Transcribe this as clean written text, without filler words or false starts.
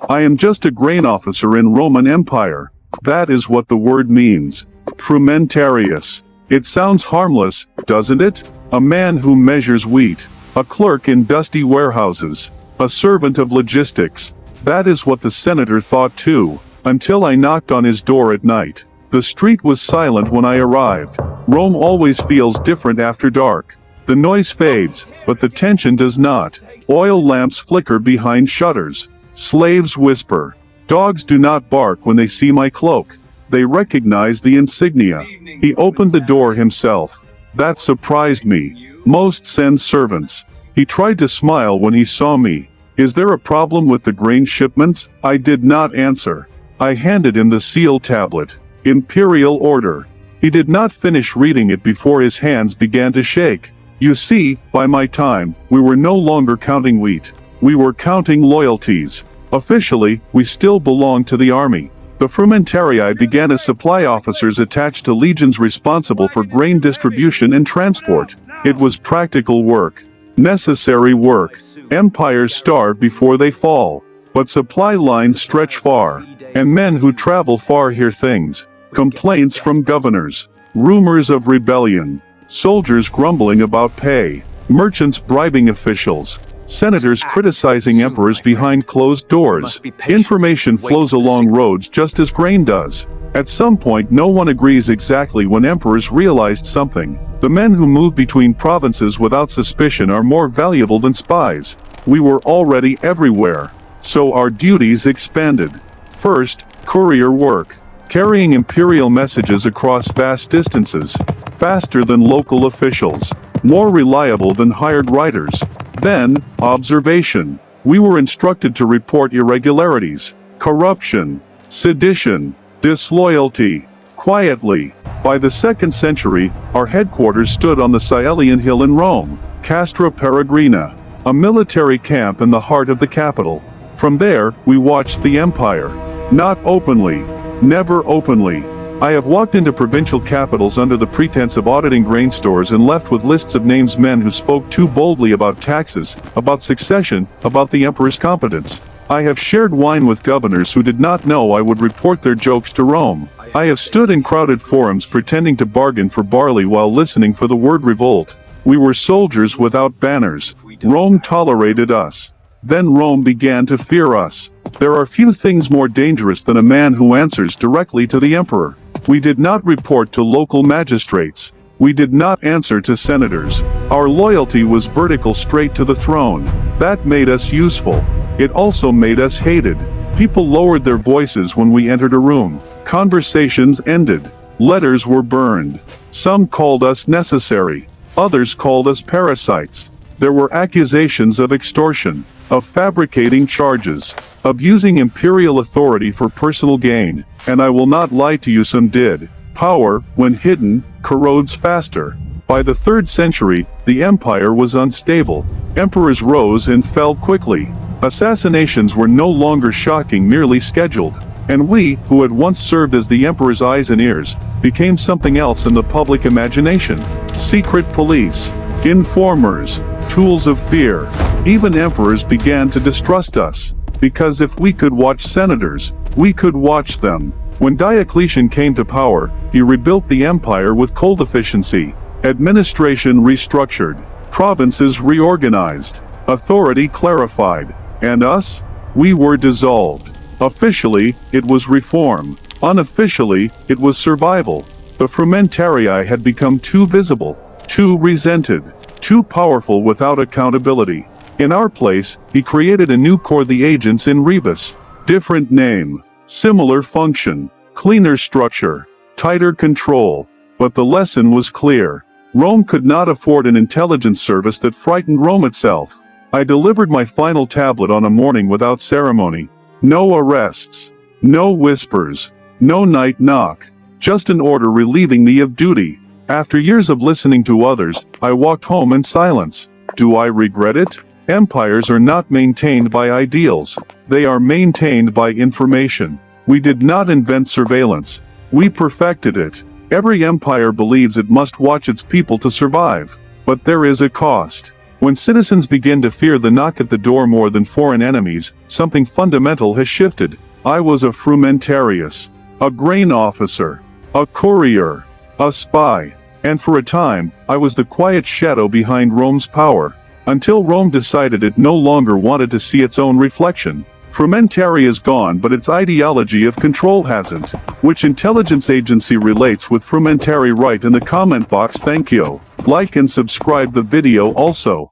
I am just a grain officer in Roman Empire. That is what the word means. Frumentarius. It sounds harmless, doesn't it? A man who measures wheat. A clerk in dusty warehouses. A servant of logistics. That is what the senator thought too, until I knocked on his door at night. The street was silent when I arrived. Rome always feels different after dark. The noise fades, but the tension does not. Oil lamps flicker behind shutters. Slaves whisper. Dogs do not bark when they see my cloak. They recognize the insignia. He opened the door himself. That surprised me. Most send servants. He tried to smile when he saw me. Is there a problem with the grain shipments? I did not answer. I handed him the seal tablet. Imperial order. He did not finish reading it before his hands began to shake. You see, by my time, we were no longer counting wheat. We were counting loyalties. Officially, we still belonged to the army. The Frumentarii began as supply officers attached to legions responsible for grain distribution and transport. It was practical work. Necessary work. Empires starve before they fall. But supply lines stretch far. And men who travel far hear things. Complaints from governors. Rumors of rebellion. Soldiers grumbling about pay. Merchants bribing officials. Senators criticizing emperors behind closed doors. Information flows along roads just as grain does. At some point no one agrees exactly when emperors realized something. The men who move between provinces without suspicion are more valuable than spies. We were already everywhere. So our duties expanded. First, courier work. Carrying imperial messages across vast distances. Faster than local officials. More reliable than hired writers. Then, observation. We were instructed to report irregularities, corruption, sedition, disloyalty. Quietly. By the 2nd century, our headquarters stood on the Caelian Hill in Rome, Castra Peregrina, a military camp in the heart of the capital. From there, we watched the empire. Not openly. Never openly. I have walked into provincial capitals under the pretense of auditing grain stores and left with lists of names men who spoke too boldly about taxes, about succession, about the emperor's competence. I have shared wine with governors who did not know I would report their jokes to Rome. I have stood in crowded forums pretending to bargain for barley while listening for the word revolt. We were soldiers without banners. Rome tolerated us. Then Rome began to fear us. There are few things more dangerous than a man who answers directly to the emperor. We did not report to local magistrates. We did not answer to senators. Our loyalty was vertical straight to the throne. That made us useful. It also made us hated. People lowered their voices when we entered a room. Conversations ended. Letters were burned. Some called us necessary. Others called us parasites. There were accusations of extortion, of fabricating charges, of using imperial authority for personal gain, and I will not lie to you, some did. Power, when hidden, corrodes faster. By the 3rd century, the empire was unstable. Emperors rose and fell quickly. Assassinations were no longer shocking, merely scheduled. And we, who had once served as the emperor's eyes and ears, became something else in the public imagination. Secret police, informers, tools of fear. Even emperors began to distrust us. Because if we could watch senators, we could watch them. When Diocletian came to power, he rebuilt the empire with cold efficiency. Administration restructured. Provinces reorganized. Authority clarified. And us? We were dissolved. Officially, it was reform. Unofficially, it was survival. The Frumentarii had become too visible, too resented, too powerful without accountability. In our place, he created a new corps, the agents in Rebus. Different name, similar function, cleaner structure, tighter control. But the lesson was clear. Rome could not afford an intelligence service that frightened Rome itself. I delivered my final tablet on a morning without ceremony. No arrests, no whispers, no night knock, just an order relieving me of duty. After years of listening to others, I walked home in silence. Do I regret it? Empires are not maintained by ideals. They are maintained by information. We did not invent surveillance. We perfected it. Every empire believes it must watch its people to survive. But there is a cost. When citizens begin to fear the knock at the door more than foreign enemies, something fundamental has shifted. I was a frumentarius, a grain officer, a courier, a spy, and for a time, I was the quiet shadow behind Rome's power, until Rome decided it no longer wanted to see its own reflection. Frumentarii is gone, but its ideology of control hasn't. Which intelligence agency relates with Frumentarii? Write in the comment box. Thank you. Like and subscribe the video also.